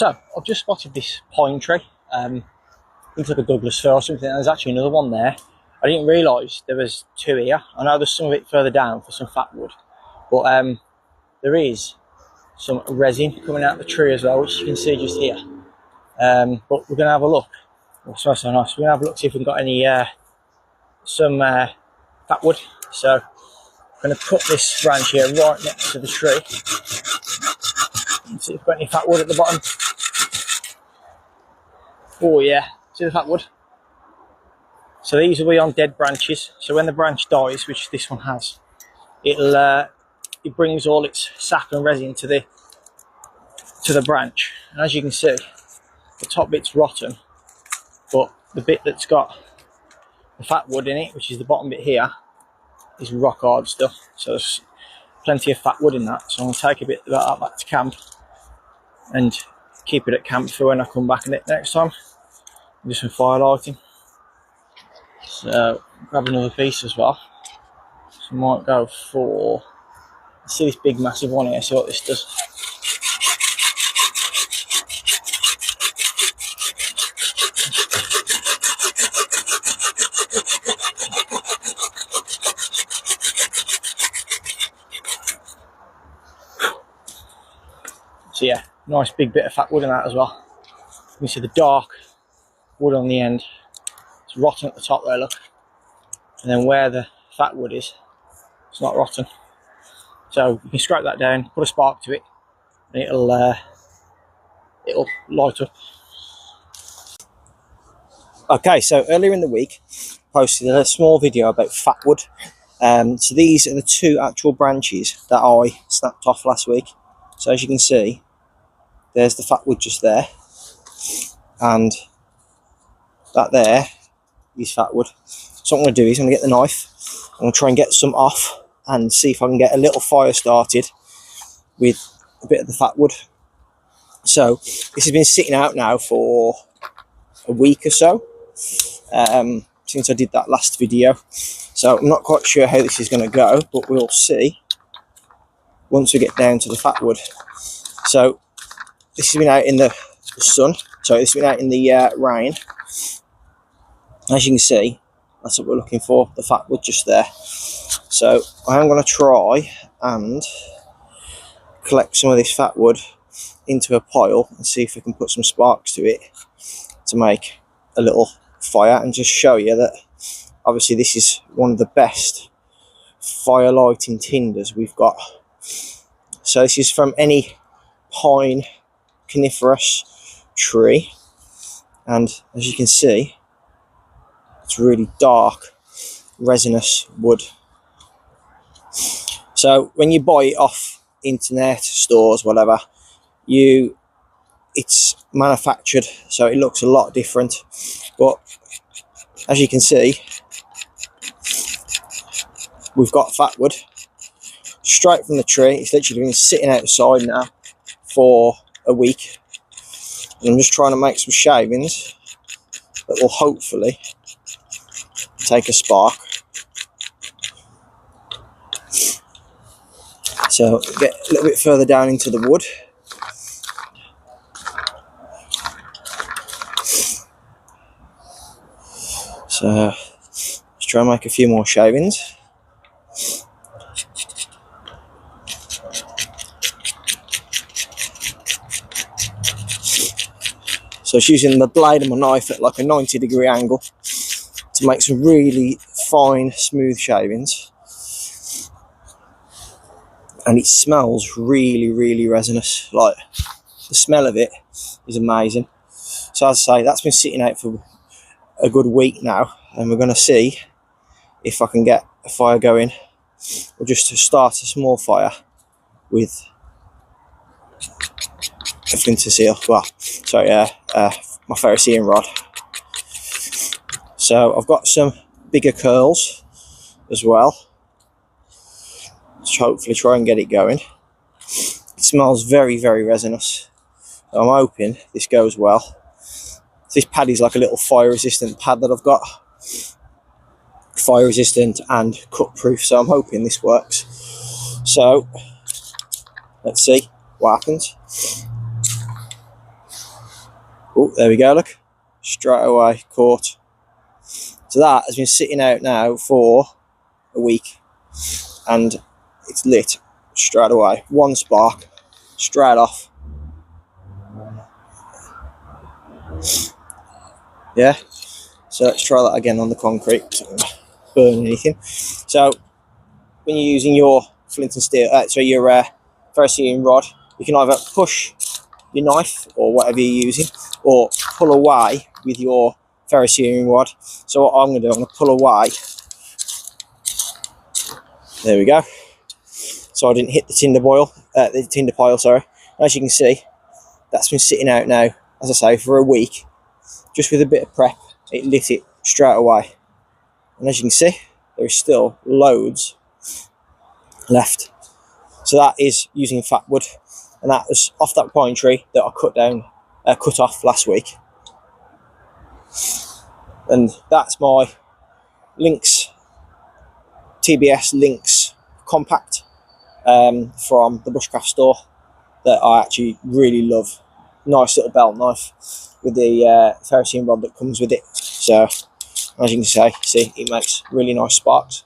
So I've just spotted this pine tree. Looks like a Douglas fir or something. There's actually another one there. I didn't realise there was two here. I know there's some of it further down for some fatwood, but there is some resin coming out of the tree as well, which you can see just here. But we're gonna have a look. Oh, it smells so nice. We're gonna have a look, see if we've got any some fatwood. So I'm gonna cut this branch here right next to the tree and see if we've got any fatwood at the bottom. Oh yeah, see the fatwood? So these will be on dead branches. So when the branch dies, which this one has, it brings all its sap and resin to the branch. And as you can see, the top bit's rotten, but the bit that's got the fatwood in it, which is the bottom bit here, is rock hard stuff. So there's plenty of fatwood in that. So I'm going to take a bit of that back to camp and keep it at camp for when I come back next time. Do some firelighting. So grab another piece as well. So I might go for, see this big massive one here, see what this does. So yeah, nice big bit of fat wood in that as well. You can see the dark wood on the end. It's rotten at the top there, look. And then where the fat wood is, it's not rotten. So you can scrape that down, put a spark to it, and it'll light up. Okay, so earlier in the week, I posted a small video about fatwood. So these are the two actual branches that I snapped off last week. So as you can see, there's the fatwood just there, and that there is fatwood. So what I'm going to do is I'm going to get the knife, I'm going to try and get some off and see if I can get a little fire started with a bit of the fatwood. So this has been sitting out now for a week or so, since I did that last video. So I'm not quite sure how this is going to go, but we'll see once we get down to the fatwood. So this has been out in the sun, so this has been out in the rain. As you can see, that's what we're looking for, the fatwood just there. So I am going to try and collect some of this fatwood into a pile and see if we can put some sparks to it to make a little fire, and just show you that obviously this is one of the best fire lighting tinders we've got. So this is from any pine coniferous tree, and as you can see, it's really dark resinous wood. So when you buy it off internet stores, whatever, it's manufactured, so it looks a lot different. But as you can see, we've got fatwood straight from the tree. It's literally been sitting outside now for a week, and I'm just trying to make some shavings that will hopefully take a spark. So get a little bit further down into the wood. So let's try and make a few more shavings. So it's using the blade of my knife at like a 90-degree angle to make some really fine, smooth shavings. And it smells really, really resinous. Like, the smell of it is amazing. So as I say, that's been sitting out for a good week now, and we're going to see if I can get a fire going, or just to start a small fire with a flinter seal. Well, sorry, my ferrocerium rod. So I've got some bigger curls as well. Let's hopefully try and get it going. It smells very, very resinous. I'm hoping this goes well. This pad is like a little fire resistant pad that I've got. Fire resistant and cut proof, so I'm hoping this works. So let's see what happens. Oh, there we go, look. Straight away, caught. So that has been sitting out now for a week, and it's lit straight away. One spark, straight off. Yeah, so let's try that again on the concrete. So burn anything. So when you're using your flint and steel, so your ferrocerium rod, you can either push your knife or whatever you're using, or pull away with your ferrocerium rod. So what I'm going to do, I'm going to pull away. There we go. So I didn't hit the tinder pile, sorry. And as you can see, that's been sitting out now, as I say, for a week. Just with a bit of prep, it lit it straight away. And as you can see, there is still loads left. So that is using Fatwood, and that was off that pine tree that I cut off last week. And that's my Lynx TBS Lynx compact from the Bushcraft store that I actually really love. Nice little belt knife with the ferrocerium rod that comes with it. So as you can see, it makes really nice sparks.